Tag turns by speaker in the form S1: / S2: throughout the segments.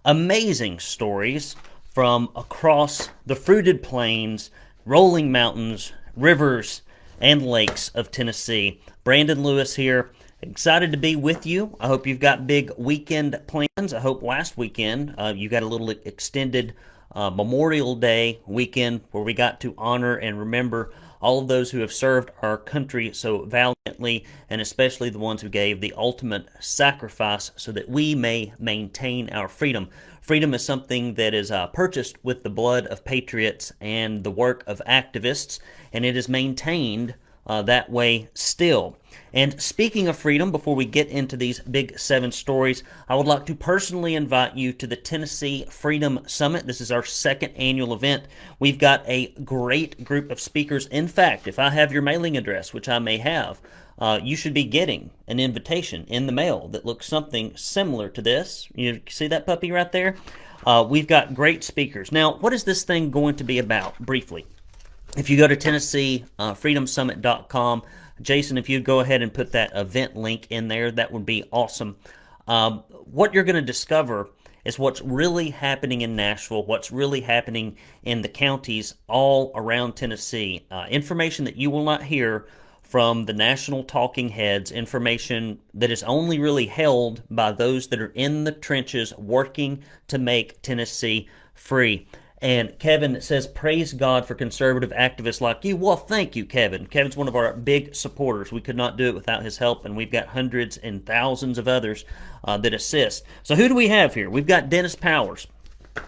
S1: Amazing stories from across the fruited plains, rolling mountains, rivers, and lakes of Tennessee. Brandon Lewis here. Excited to be with you. I hope you've got big weekend plans. I hope last weekend you got a little extended Memorial Day weekend where we got to honor and remember all of those who have served our country so valiantly, and especially the ones who gave the ultimate sacrifice so that we may maintain our freedom. Freedom is something that is purchased with the blood of patriots and the work of activists, and it is maintained that way still. And speaking of freedom, before we get into these Big 7 stories, I would like to personally invite you to the Tennessee Freedom Summit. This is our second annual event. We've got a great group of speakers. In fact, if I have your mailing address, which I may have, you should be getting an invitation in the mail that looks something similar to this. You see that puppy right there? We've got great speakers. Now, what is this thing going to be about, briefly? If you go to TennesseeFreedomSummit.com, Jason, if you'd go ahead and put that event link in there, that would be awesome. What you're going to discover is what's really happening in Nashville, what's really happening in the counties all around Tennessee. Information that you will not hear from the national talking heads, information that is only really held by those that are in the trenches working to make Tennessee free. And Kevin says, praise God for conservative activists like you. Well, thank you, Kevin. Kevin's one of our big supporters. We could not do it without his help, and we've got hundreds and thousands of others that assist. So who do we have here? We've got Dennis Powers.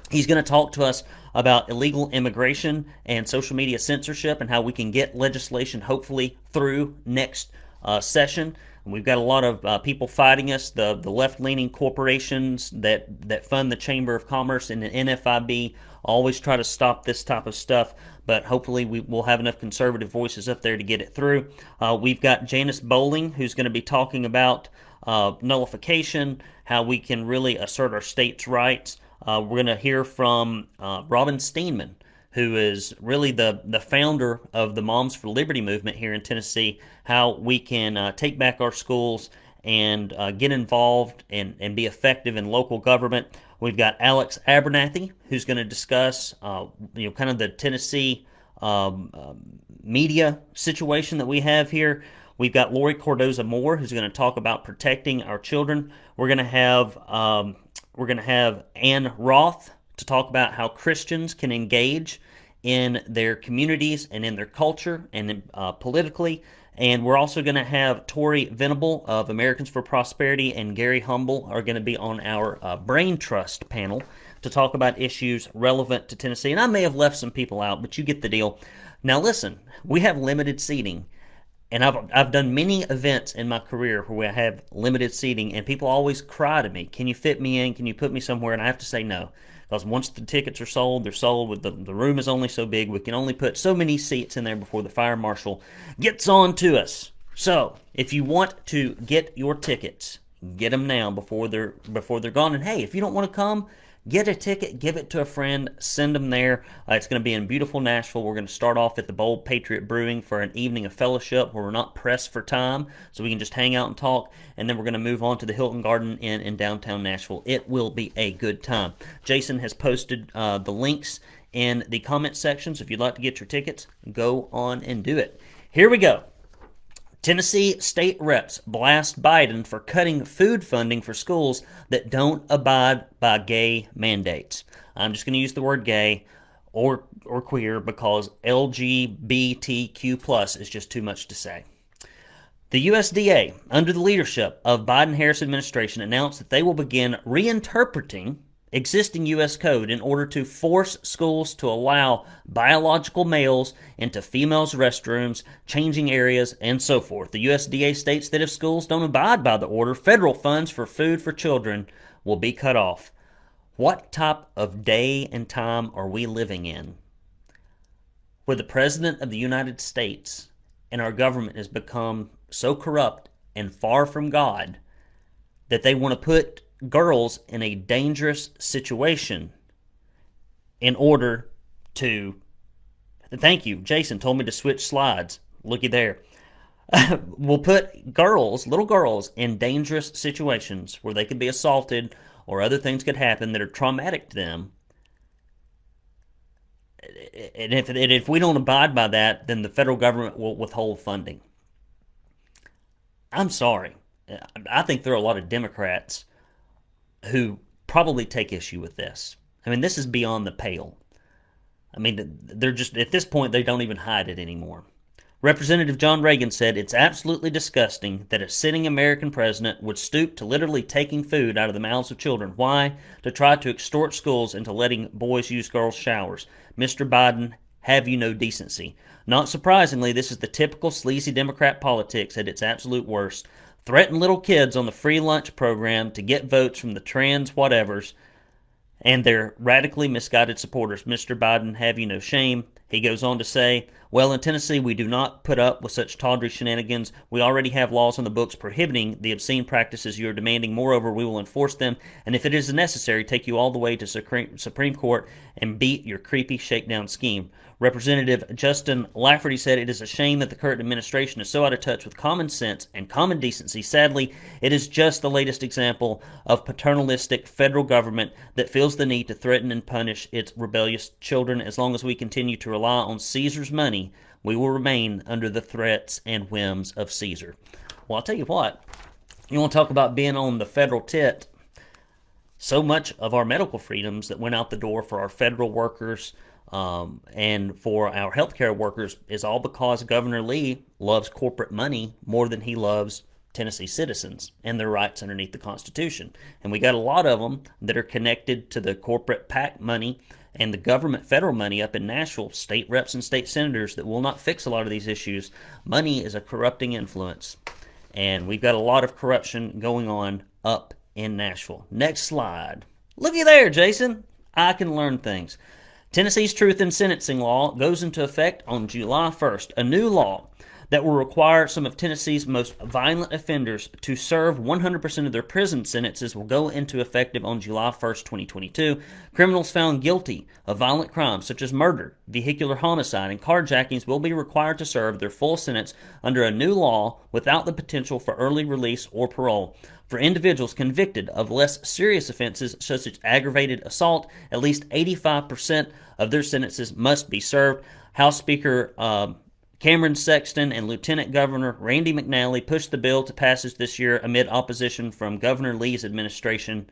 S1: He's going to talk to us about illegal immigration and social media censorship and how we can get legislation hopefully through next session. We've got a lot of people fighting us, the left-leaning corporations that fund the Chamber of Commerce and the NFIB always try to stop this type of stuff, but hopefully we will have enough conservative voices up there to get it through. We've got Janice Bowling, who's going to be talking about nullification, how we can really assert our state's rights. We're going to hear from Robin Steenman, who is really the founder of the Moms for Liberty movement here in Tennessee, how we can take back our schools and get involved and be effective in local government. We've got Alex Abernathy, who's going to discuss kind of the Tennessee media situation that we have here. We've got Lori Cordoza Moore, who's going to talk about protecting our children. We're going to have Ann Roth to talk about how Christians can engage in their communities and in their culture and politically. And we're also going to have Tori Venable of Americans for Prosperity and Gary Humble are going to be on our Brain Trust panel to talk about issues relevant to Tennessee. And I may have left some people out, but you get the deal. Now listen, we have limited seating. And I've done many events in my career where I have limited seating, and people always cry to me, can you fit me in? Can you put me somewhere? And I have to say no. Because once the tickets are sold, they're sold. With the room is only so big. We can only put so many seats in there before the fire marshal gets on to us. So if you want to get your tickets, get them now before they're gone. And hey, if you don't want to come, get a ticket, give it to a friend, send them there. It's going to be in beautiful Nashville. We're going to start off at the Bold Patriot Brewing for an evening of fellowship where we're not pressed for time, so we can just hang out and talk. And then we're going to move on to the Hilton Garden Inn in downtown Nashville. It will be a good time. Jason has posted the links in the comment section, so if you'd like to get your tickets, go on and do it. Here we go. Tennessee state reps blast Biden for cutting food funding for schools that don't abide by gay mandates. I'm just going to use the word gay or queer because LGBTQ plus is just too much to say. The USDA, under the leadership of Biden-Harris administration, announced that they will begin reinterpreting existing U.S. code in order to force schools to allow biological males into females' restrooms, changing areas, and so forth. The USDA states that if schools don't abide by the order, federal funds for food for children will be cut off. What type of day and time are we living in where the President of the United States and our government has become so corrupt and far from God that they want to put girls in a dangerous situation in order to... Thank you. Jason told me to switch slides. Looky there. We'll put girls, little girls, in dangerous situations where they could be assaulted or other things could happen that are traumatic to them. And if we don't abide by that, then the federal government will withhold funding. I'm sorry. I think there are a lot of Democrats who probably take issue with this. I mean, this is beyond the pale. I mean, they're just, at this point, they don't even hide it anymore. Representative John Reagan said, "It's absolutely disgusting that a sitting American president would stoop to literally taking food out of the mouths of children. Why? To try to extort schools into letting boys use girls' showers. Mr. Biden, have you no decency?" Not surprisingly, this is the typical sleazy Democrat politics at its absolute worst. Threaten little kids on the free lunch program to get votes from the trans whatevers and their radically misguided supporters. Mr. Biden, have you no shame? He goes on to say, "Well, in Tennessee, we do not put up with such tawdry shenanigans. We already have laws on the books prohibiting the obscene practices you are demanding. Moreover, we will enforce them, and if it is necessary, take you all the way to Supreme Court and beat your creepy shakedown scheme." Representative Justin Lafferty said, "It is a shame that the current administration is so out of touch with common sense and common decency. Sadly, it is just the latest example of paternalistic federal government that feels the need to threaten and punish its rebellious children. As long as we continue to rely on Caesar's money, we will remain under the threats and whims of Caesar." Well, I'll tell you what, you want to talk about being on the federal tit. So much of our medical freedoms that went out the door for our federal workers, and for our healthcare workers is all because Governor Lee loves corporate money more than he loves Tennessee citizens and their rights underneath the Constitution. And we got a lot of them that are connected to the corporate PAC money and the government federal money up in Nashville, state reps and state senators that will not fix a lot of these issues. Money is a corrupting influence, and we've got a lot of corruption going on up in Nashville. Next slide. Looky there, Jason. I can learn things. Tennessee's Truth in Sentencing Law goes into effect on July 1st, a new law that will require some of Tennessee's most violent offenders to serve 100% of their prison sentences will go into effective on July 1st, 2022. Criminals found guilty of violent crimes such as murder, vehicular homicide, and carjackings will be required to serve their full sentence under a new law without the potential for early release or parole. For individuals convicted of less serious offenses such as aggravated assault, at least 85% of their sentences must be served. House Speaker Cameron Sexton and Lieutenant Governor Randy McNally pushed the bill to passage this year amid opposition from Governor Lee's administration.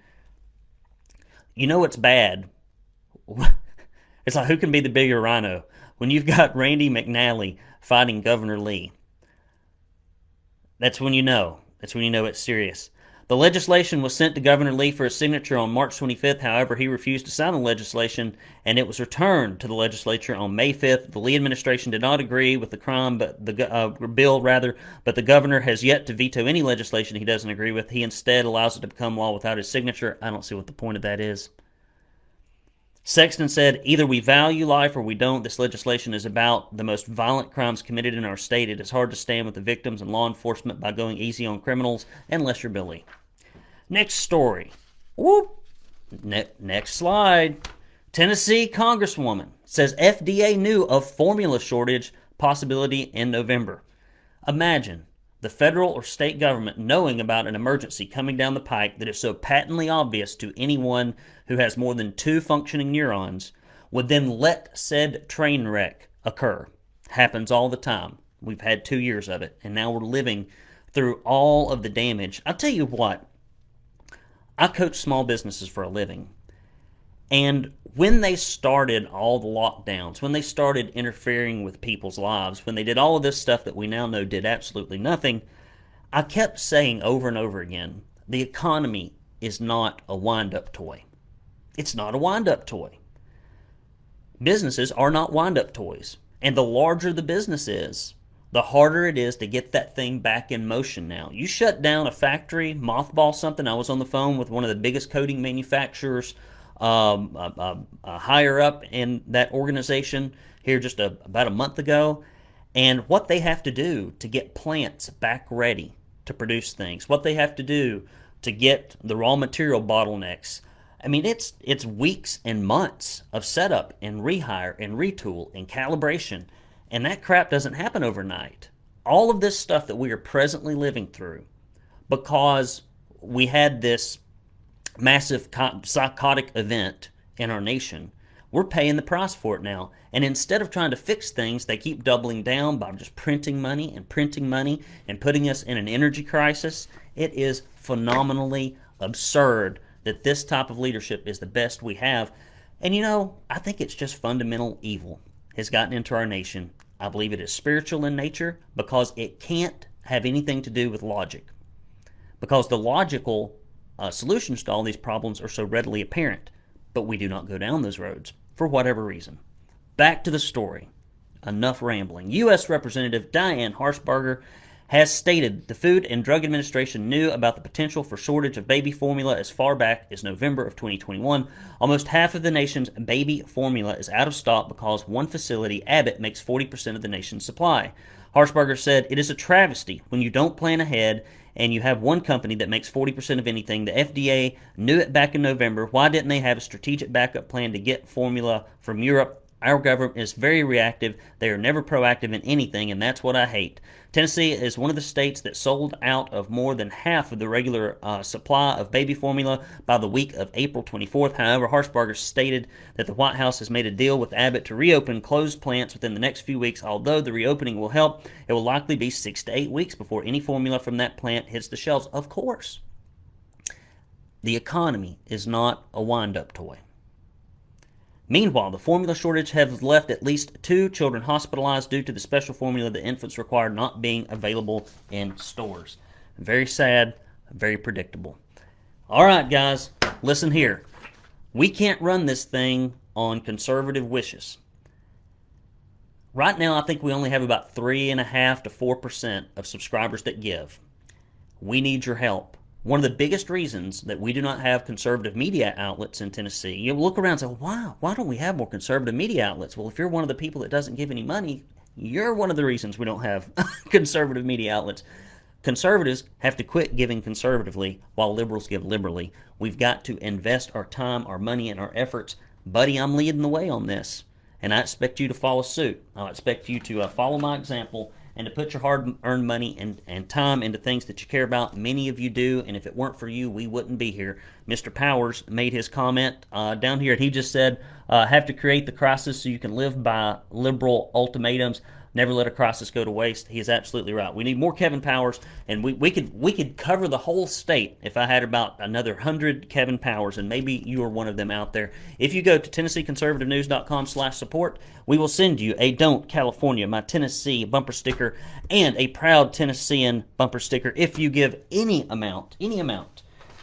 S1: You know it's bad. It's like, who can be the bigger rhino? When you've got Randy McNally fighting Governor Lee. That's when you know. That's when you know it's serious. The legislation was sent to Governor Lee for his signature on March 25th. However, he refused to sign the legislation, and it was returned to the legislature on May 5th. The Lee administration did not agree with the bill, but the governor has yet to veto any legislation he doesn't agree with. He instead allows it to become law without his signature. I don't see what the point of that is. Sexton said, "Either we value life or we don't. This legislation is about the most violent crimes committed in our state. It is hard to stand with the victims and law enforcement by going easy on criminals unless you're Billy." Next story. Whoop. Next slide. Tennessee Congresswoman says FDA knew of formula shortage possibility in November. Imagine the federal or state government knowing about an emergency coming down the pike that is so patently obvious to anyone who has more than 2 functioning neurons would then let said train wreck occur. Happens all the time. We've had 2 years of it, and now we're living through all of the damage. I'll tell you what. I coach small businesses for a living. And when they started all the lockdowns, when they started interfering with people's lives, when they did all of this stuff that we now know did absolutely nothing, I kept saying over and over again, the economy is not a wind-up toy. It's not a wind-up toy. Businesses are not wind-up toys. And the larger the business is, the harder it is to get that thing back in motion now. You shut down a factory, mothball something. I was on the phone with one of the biggest coating manufacturers higher up in that organization here just about a month ago. And what they have to do to get plants back ready to produce things, what they have to do to get the raw material bottlenecks. I mean, it's weeks and months of setup and rehire and retool and calibration. And that crap doesn't happen overnight. All of this stuff that we are presently living through, because we had this massive psychotic event in our nation. We're paying the price for it now. And instead of trying to fix things, they keep doubling down by just printing money and putting us in an energy crisis. It is phenomenally absurd that this type of leadership is the best we have. And I think it's just fundamental evil has gotten into our nation. I believe it is spiritual in nature because it can't have anything to do with logic. Because the logical solutions to all these problems are so readily apparent, but we do not go down those roads for whatever reason. Back to the story. Enough rambling. U.S. Representative Diane Harshbarger has stated the Food and Drug Administration knew about the potential for shortage of baby formula as far back as November of 2021. Almost half of the nation's baby formula is out of stock because one facility, Abbott, makes 40% of the nation's supply. Harshbarger said, "It is a travesty when you don't plan ahead and you have one company that makes 40% of anything. The FDA knew it back in November. Why didn't they have a strategic backup plan to get formula from Europe? Our government is very reactive. They are never proactive in anything, and that's what I hate." Tennessee is one of the states that sold out of more than half of the regular supply of baby formula by the week of April 24th. However, Harshbarger stated that the White House has made a deal with Abbott to reopen closed plants within the next few weeks. Although the reopening will help, it will likely be 6 to 8 weeks before any formula from that plant hits the shelves. Of course, the economy is not a wind-up toy. Meanwhile, the formula shortage has left at least 2 children hospitalized due to the special formula the infants require not being available in stores. Very sad, very predictable. All right, guys, listen here. We can't run this thing on conservative wishes. Right now, I think we only have about 3.5% to 4% of subscribers that give. We need your help. One of the biggest reasons that we do not have conservative media outlets in Tennessee, you look around and say, why don't we have more conservative media outlets? Well, if you're one of the people that doesn't give any money, you're one of the reasons we don't have conservative media outlets. Conservatives have to quit giving conservatively while liberals give liberally. We've got to invest our time, our money, and our efforts. Buddy, I'm leading the way on this, and I expect you to follow suit. I expect you to follow my example and to put your hard-earned money and time into things that you care about. Many of you do, and if it weren't for you, we wouldn't be here. Mr. Powers made his comment down here, and he just said, have to create the crisis so you can live by liberal ultimatums. Never let a crisis go to waste. He is absolutely right. We need more Kevin Powers, and we could cover the whole state if I had about another 100 Kevin Powers, and maybe you are one of them out there. If you go to TennesseeConservativeNews.com/support, we will send you a Don't California, My Tennessee bumper sticker and a Proud Tennessean bumper sticker if you give any amount.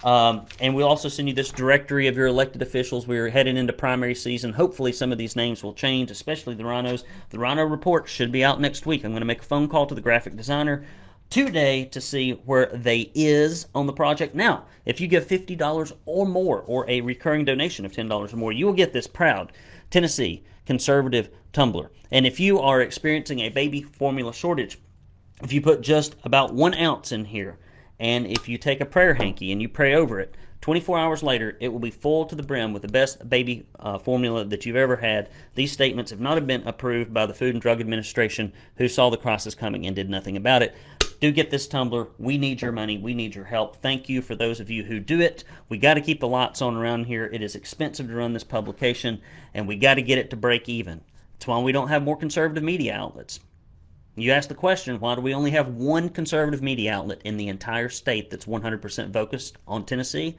S1: And we'll also send you this directory of your elected officials. We're heading into primary season. Hopefully some of these names will change, especially the rhinos. The rhino report should be out next week. I'm going to make a phone call to the graphic designer today to see where they is on the project. Now, if you give $50 or more, or a recurring donation of $10 or more, you will get this Proud Tennessee Conservative tumbler. And if you are experiencing a baby formula shortage, if you put just about 1 ounce in here, and if you take a prayer hanky and you pray over it, 24 hours later, it will be full to the brim with the best baby formula that you've ever had. These statements have not been approved by the Food and Drug Administration, who saw the crisis coming and did nothing about it. Do get this tumbler. We need your money. We need your help. Thank you for those of you who do it. We got to keep the lights on around here. It is expensive to run this publication, and we got to get it to break even. That's why we don't have more conservative media outlets. You ask the question, why do we only have one conservative media outlet in the entire state that's 100% focused on Tennessee?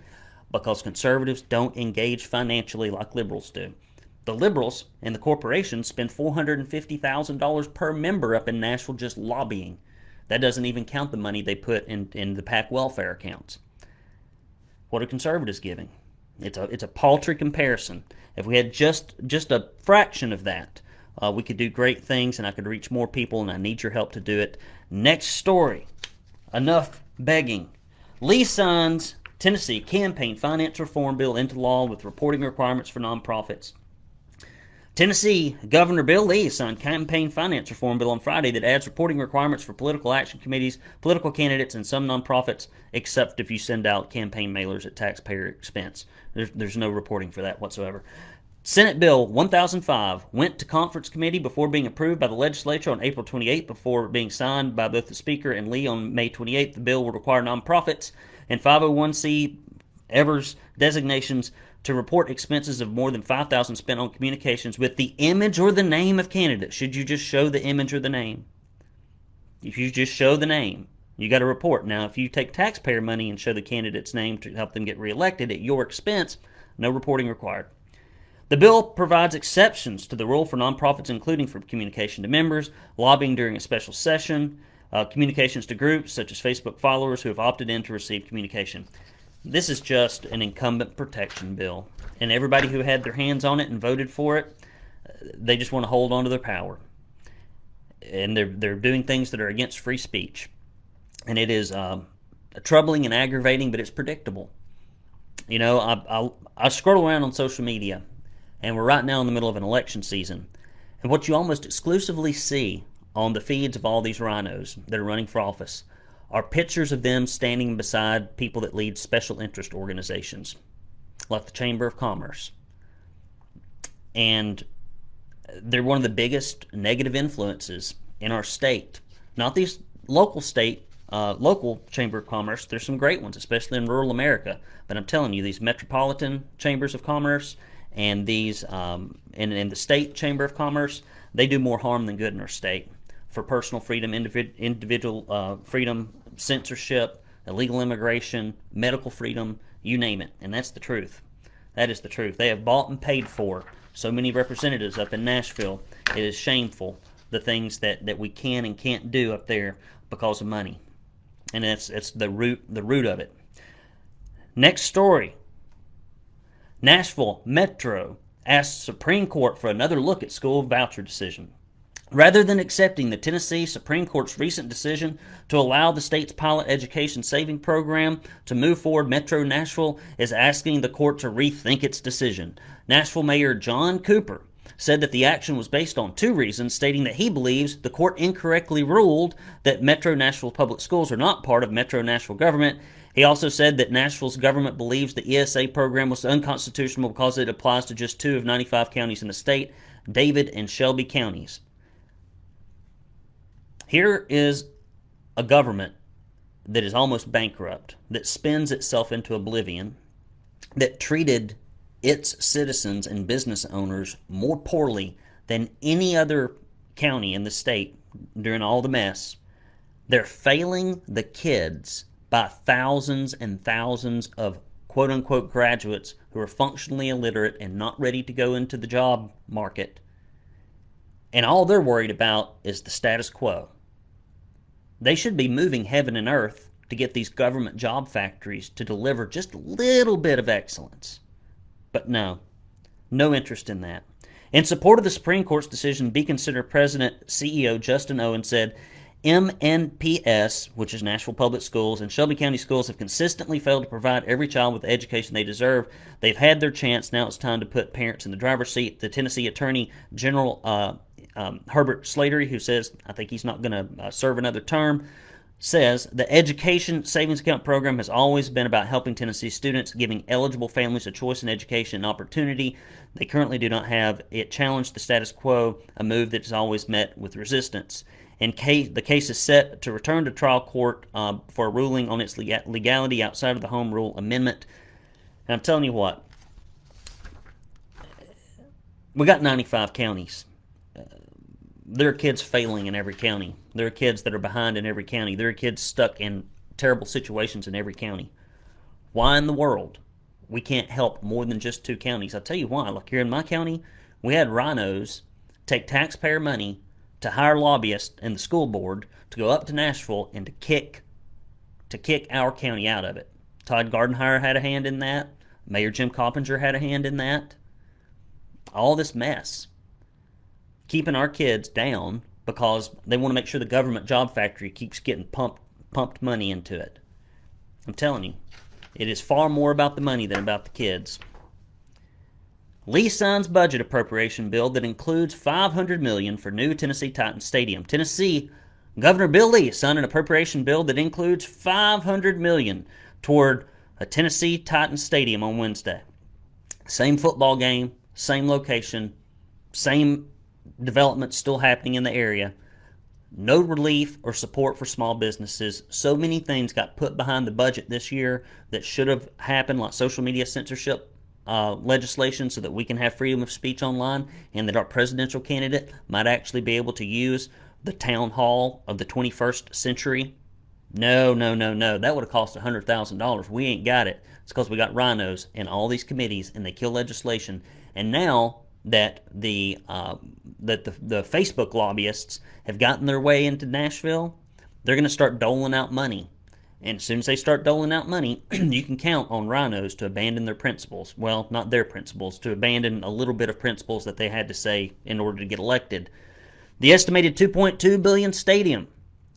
S1: Because conservatives don't engage financially like liberals do. The liberals and the corporations spend $450,000 per member up in Nashville just lobbying. That doesn't even count the money they put in the PAC welfare accounts. What are conservatives giving? It's a paltry comparison. If we had just a fraction of that, we could do great things, and I could reach more people, and I need your help to do it. Next story. Enough begging. Lee signs Tennessee campaign finance reform bill into law with reporting requirements for nonprofits. Tennessee Governor Bill Lee signed campaign finance reform bill on Friday that adds reporting requirements for political action committees, political candidates, and some nonprofits, except if you send out campaign mailers at taxpayer expense. There's no reporting for that whatsoever. Senate Bill 1005 went to conference committee before being approved by the legislature on April 28th, before being signed by both the Speaker and Lee on May 28th. The bill will require nonprofits and 501c Evers designations to report expenses of more than $5,000 spent on communications with the image or the name of candidate. Should you just show the image or the name? If you just show the name, you got to report. Now, if you take taxpayer money and show the candidate's name to help them get reelected at your expense, no reporting required. The bill provides exceptions to the rule for nonprofits, including for communication to members, lobbying during a special session, communications to groups such as Facebook followers who have opted in to receive communication. This is just an incumbent protection bill, and everybody who had their hands on it and voted for it, they just want to hold on to their power. And they're doing things that are against free speech. And it is troubling and aggravating, but it's predictable. You know, I scroll around on social media, and we're right now in the middle of an election season. And what you almost exclusively see on the feeds of all these rhinos that are running for office are pictures of them standing beside people that lead special interest organizations, like the Chamber of Commerce. And they're one of the biggest negative influences in our state. Not these local Chamber of Commerce. There's some great ones, especially in rural America. But I'm telling you, these metropolitan chambers of commerce and these in the state Chamber of Commerce, they do more harm than good in our state for personal freedom, individual freedom, censorship, illegal immigration, medical freedom, you name it. And that's the truth. That is the truth. They have bought and paid for so many representatives up in Nashville. It is shameful, the things that we can and can't do up there because of money. And it's the root of it. Next story. Nashville Metro asked Supreme Court for another look at school voucher decision. Rather than accepting the Tennessee Supreme Court's recent decision to allow the state's pilot education saving program to move forward, Metro Nashville is asking the court to rethink its decision. Nashville Mayor John Cooper said that the action was based on two reasons, stating that he believes the court incorrectly ruled that Metro Nashville Public Schools are not part of Metro Nashville government. He also said that Nashville's government believes the ESA program was unconstitutional because it applies to just 2 of 95 counties in the state, David and Shelby counties. Here is a government that is almost bankrupt, that spends itself into oblivion, that treated its citizens and business owners more poorly than any other county in the state during all the mess. They're failing the kids by thousands and thousands of quote-unquote graduates who are functionally illiterate and not ready to go into the job market. And all they're worried about is the status quo. They should be moving heaven and earth to get these government job factories to deliver just a little bit of excellence. But no interest in that. In support of the Supreme Court's decision, Beacon Center President CEO Justin Owen said, MNPS, which is Nashville Public Schools, and Shelby County Schools have consistently failed to provide every child with the education they deserve. They've had their chance. Now it's time to put parents in the driver's seat. The Tennessee Attorney General Herbert Slatery, who says, I think he's not going to serve another term, says the Education Savings Account program has always been about helping Tennessee students, giving eligible families a choice in education and opportunity. They currently do not have. It challenged the status quo, a move that is always met with resistance. The case is set to return to trial court for a ruling on its legality outside of the Home Rule Amendment. And I'm telling you what, we got 95 counties. There are kids failing in every county. There are kids that are behind in every county. There are kids stuck in terrible situations in every county. Why in the world we can't help more than just 2 counties? I'll tell you why. Look, here in my county, we had rhinos take taxpayer money to hire lobbyists and the school board to go up to Nashville and to kick our county out of it. Todd Gardenhire had a hand in that. Mayor Jim Coppinger had a hand in that. All this mess. Keeping our kids down because they want to make sure the government job factory keeps getting pumped money into it. I'm telling you, it is far more about the money than about the kids. Lee signs budget appropriation bill that includes $500 million for new Tennessee Titans Stadium. Tennessee Governor Bill Lee signed an appropriation bill that includes $500 million toward a Tennessee Titans Stadium on Wednesday. Same football game, same location, same development still happening in the area. No relief or support for small businesses. So many things got put behind the budget this year that should have happened, like social media censorship legislation, so that we can have freedom of speech online, and that our presidential candidate might actually be able to use the town hall of the 21st century. No, no, no, no. That would have cost $100,000. We ain't got it. It's because we got rhinos in all these committees, and they kill legislation. And now that the Facebook lobbyists have gotten their way into Nashville, they're going to start doling out money. And as soon as they start doling out money, you can count on rhinos to abandon their principles. Well, not their principles, to abandon a little bit of principles that they had to say in order to get elected. The estimated $2.2 billion stadium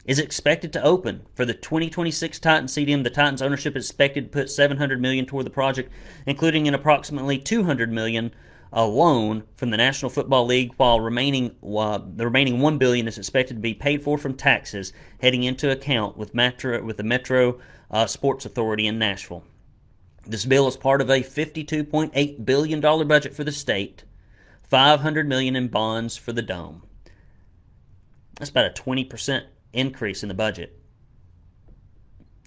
S1: is expected to open for the 2026 Titans Stadium. The Titans ownership is expected to put $700 million toward the project, including an approximately $200 million loan from the National Football League, while the remaining $1 billion is expected to be paid for from taxes heading into account with the Metro Sports Authority in Nashville. This bill is part of a $52.8 billion budget for the state, $500 million in bonds for the Dome. That's about a 20% increase in the budget.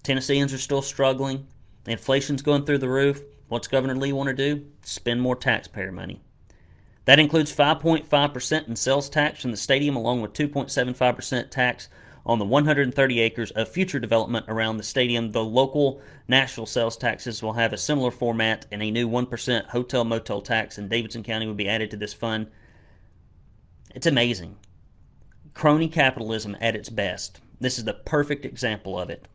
S1: Tennesseans are still struggling. Inflation's going through the roof. What's Governor Lee want to do? Spend more taxpayer money. That includes 5.5% in sales tax from the stadium, along with 2.75% tax on the 130 acres of future development around the stadium. The local Nashville sales taxes will have a similar format, and a new 1% hotel-motel tax in Davidson County will be added to this fund. It's amazing. Crony capitalism at its best. This is the perfect example of it.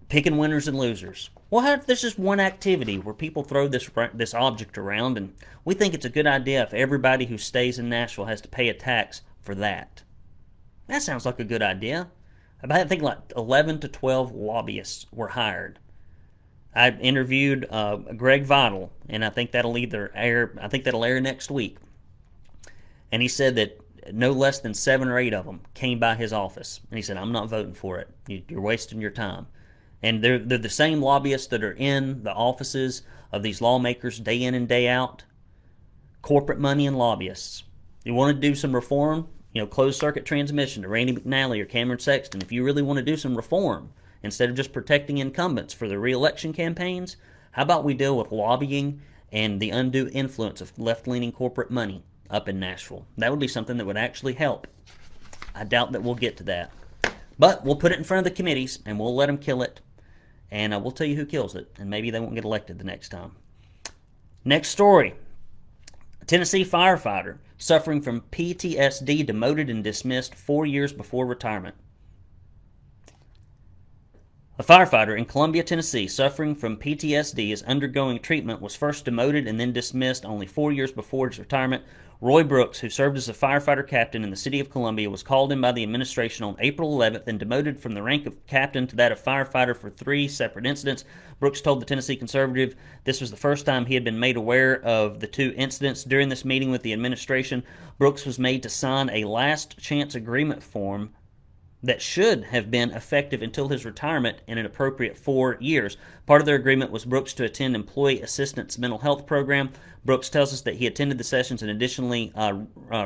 S1: Picking winners and losers. Well, how if there's just one activity where people throw this object around, and we think it's a good idea if everybody who stays in Nashville has to pay a tax for that? That sounds like a good idea. I think like 11 to 12 lobbyists were hired. I interviewed Greg Vital, and I think that'll air next week. And he said that no less than 7 or 8 of them came by his office, and he said, "I'm not voting for it. You're wasting your time." And they're the same lobbyists that are in the offices of these lawmakers day in and day out. Corporate money and lobbyists. You want to do some reform? Closed circuit transmission to Randy McNally or Cameron Sexton. If you really want to do some reform, instead of just protecting incumbents for their re-election campaigns, how about we deal with lobbying and the undue influence of left-leaning corporate money up in Nashville? That would be something that would actually help. I doubt that we'll get to that. But we'll put it in front of the committees, and we'll let them kill it. And we'll tell you who kills it, and maybe they won't get elected the next time. Next story. A Tennessee firefighter suffering from PTSD demoted and dismissed 4 years before retirement. A firefighter in Columbia, Tennessee, suffering from PTSD is undergoing treatment, was first demoted and then dismissed only 4 years before his retirement. Roy Brooks, who served as a firefighter captain in the city of Columbia, was called in by the administration on April 11th and demoted from the rank of captain to that of firefighter for 3 separate incidents. Brooks told the Tennessee Conservative this was the first time he had been made aware of the 2 incidents. During this meeting with the administration, Brooks was made to sign a last chance agreement form that should have been effective until his retirement in an appropriate 4 years. Part of their agreement was Brooks to attend Employee Assistance Mental Health Program. Brooks tells us that he attended the sessions and additionally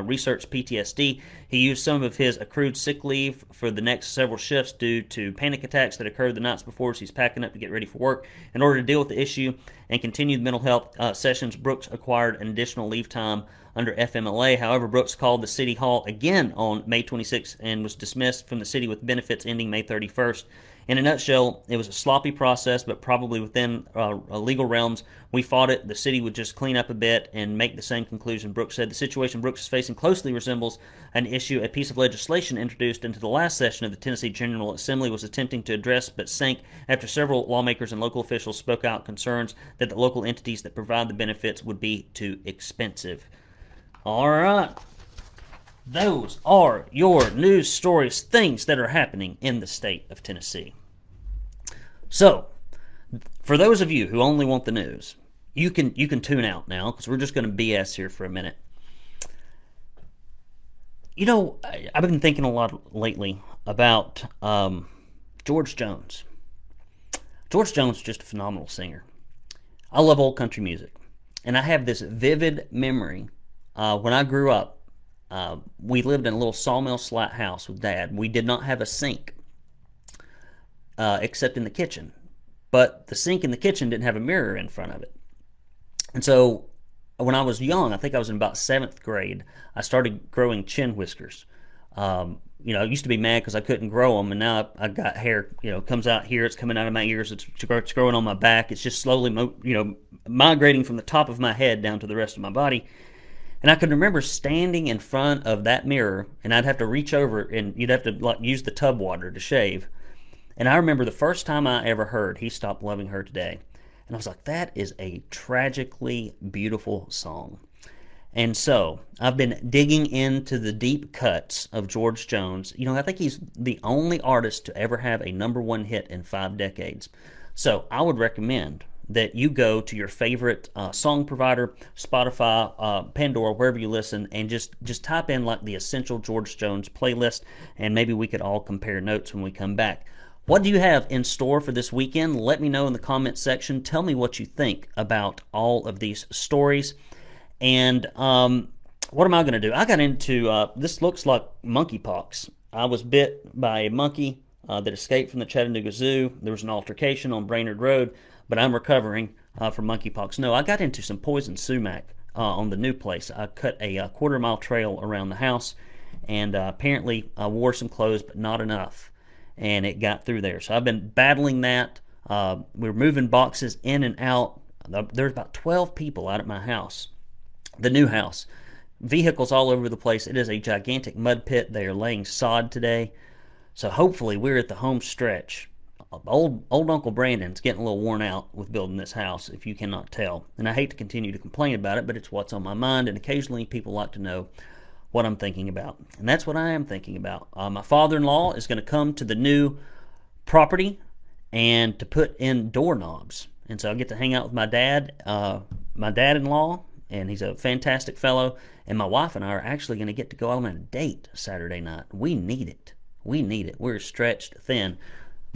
S1: researched PTSD. He used some of his accrued sick leave for the next several shifts due to panic attacks that occurred the nights before as he's packing up to get ready for work. In order to deal with the issue and continue the mental health sessions, Brooks acquired an additional leave time under FMLA. However, Brooks called the city hall again on May 26th and was dismissed from the city with benefits ending May 31st. In a nutshell, it was a sloppy process, but probably within legal realms. We fought it. The city would just clean up a bit and make the same conclusion. Brooks said the situation Brooks is facing closely resembles an issue a piece of legislation introduced into the last session of the Tennessee General Assembly was attempting to address, but sank after several lawmakers and local officials spoke out concerns that the local entities that provide the benefits would be too expensive. All right. Those are your news stories, things that are happening in the state of Tennessee. So, for those of you who only want the news, you can tune out now because we're just going to BS here for a minute. I've been thinking a lot lately about George Jones. George Jones is just a phenomenal singer. I love old country music, and I have this vivid memory when I grew up. We lived in a little sawmill slat house with Dad. We did not have a sink except in the kitchen. But the sink in the kitchen didn't have a mirror in front of it. And so when I was young, I think I was in about 7th grade, I started growing chin whiskers. I used to be mad because I couldn't grow them, and now I got hair, comes out here, it's coming out of my ears, it's growing on my back, it's just slowly, migrating from the top of my head down to the rest of my body. And I can remember standing in front of that mirror, and I'd have to reach over, and you'd have to use the tub water to shave. And I remember the first time I ever heard "He Stopped Loving Her Today," and I was like, that is a tragically beautiful song. And so I've been digging into the deep cuts of George Jones. I think he's the only artist to ever have a #1 hit in 5 decades. So I would recommend that you go to your favorite song provider, Spotify, Pandora, wherever you listen, and just type in the Essential George Jones playlist, and maybe we could all compare notes when we come back. What do you have in store for this weekend? Let me know in the comments section. Tell me what you think about all of these stories. And what am I going to do? I got into, this looks like monkeypox. I was bit by a monkey that escaped from the Chattanooga Zoo. There was an altercation on Brainerd Road, but I'm recovering from monkeypox. No, I got into some poison sumac on the new place. I cut a quarter-mile trail around the house, and apparently I wore some clothes, but not enough, and it got through there. So I've been battling that. We're moving boxes in and out. There's about 12 people out at my house. The new house. Vehicles all over the place. It is a gigantic mud pit. They are laying sod today. So hopefully we're at the home stretch. Old Uncle Brandon's getting a little worn out with building this house, if you cannot tell. And I hate to continue to complain about it, but it's what's on my mind, and occasionally people like to know what I'm thinking about. And that's what I am thinking about. My father-in-law is going to come to the new property and to put in doorknobs. And so I get to hang out with my dad-in-law, and he's a fantastic fellow. And my wife and I are actually going to get to go out on a date Saturday night. We need it. We need it. We're stretched thin.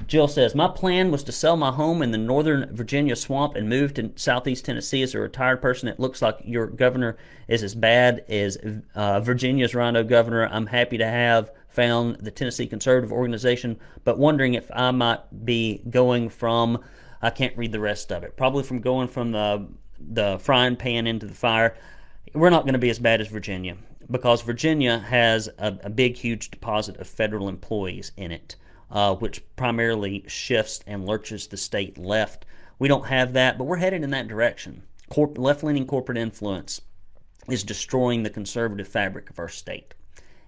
S1: Jill says, my plan was to sell my home in the Northern Virginia swamp and move to Southeast Tennessee as a retired person. It looks like your governor is as bad as Virginia's rhino governor. I'm happy to have found the Tennessee Conservative Organization, but wondering if I might be going from, I can't read the rest of it, probably from going from the frying pan into the fire. We're not going to be as bad as Virginia, because Virginia has a big, huge deposit of federal employees in it, which primarily shifts and lurches the state left. We don't have that, but we're headed in that direction. Left-leaning corporate influence is destroying the conservative fabric of our state.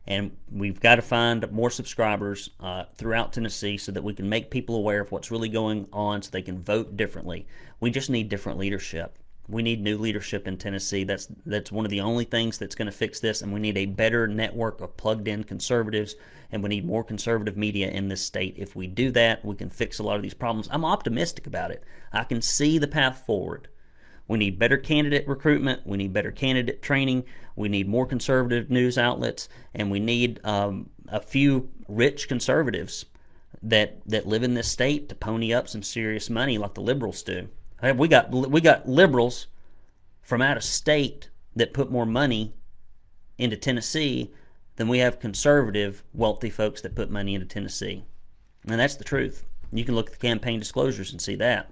S1: And we've got to find more subscribers throughout Tennessee so that we can make people aware of what's really going on so they can vote differently. We just need different leadership. We need new leadership in Tennessee. That's one of the only things that's going to fix this, and we need a better network of plugged-in conservatives, and we need more conservative media in this state. If we do that, we can fix a lot of these problems. I'm optimistic about it. I can see the path forward. We need better candidate recruitment. We need better candidate training. We need more conservative news outlets, and we need a few rich conservatives that live in this state to pony up some serious money like the liberals do. We got liberals from out of state that put more money into Tennessee than we have conservative, wealthy folks that put money into Tennessee. And that's the truth. You can look at the campaign disclosures and see that.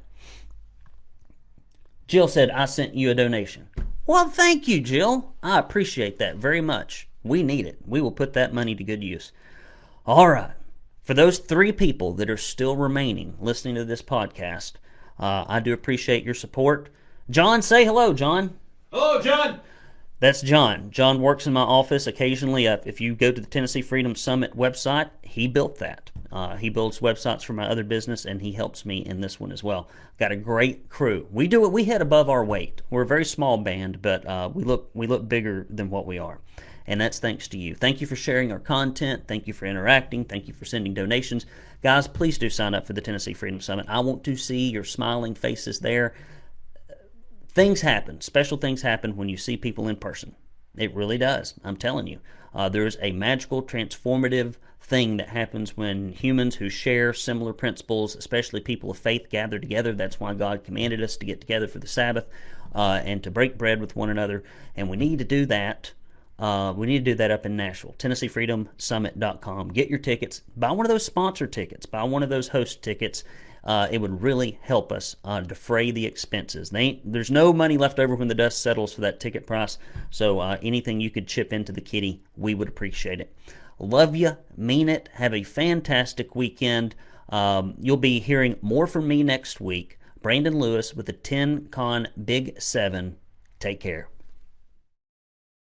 S1: Jill said, I sent you a donation. Well, thank you, Jill. I appreciate that very much. We need it. We will put that money to good use. All right. For those 3 people that are still remaining listening to this podcast, I do appreciate your support. John, say hello, John.
S2: Hello, John.
S1: That's John. John works in my office occasionally. If you go to the Tennessee Freedom Summit website, he built that. He builds websites for my other business, and he helps me in this one as well. Got a great crew. We do it. We hit above our weight. We're a very small band, but we look bigger than what we are. And that's thanks to you. Thank you for sharing our content. Thank you for interacting. Thank you for sending donations. Guys, please do sign up for the Tennessee Freedom Summit. I want to see your smiling faces there. Things happen. Special things happen when you see people in person. It really does. I'm telling you. There's a magical, transformative thing that happens when humans who share similar principles, especially people of faith, gather together. That's why God commanded us to get together for the Sabbath and to break bread with one another. And we need to do that We need to do that up in Nashville. TennesseeFreedomSummit.com. Get your tickets. Buy one of those sponsor tickets. Buy one of those host tickets. It would really help us defray the expenses. There's no money left over when the dust settles for that ticket price. So anything you could chip into the kitty, we would appreciate it. Love you. Mean it. Have a fantastic weekend. You'll be hearing more from me next week. Brandon Lewis with the TennCon Big 7. Take care.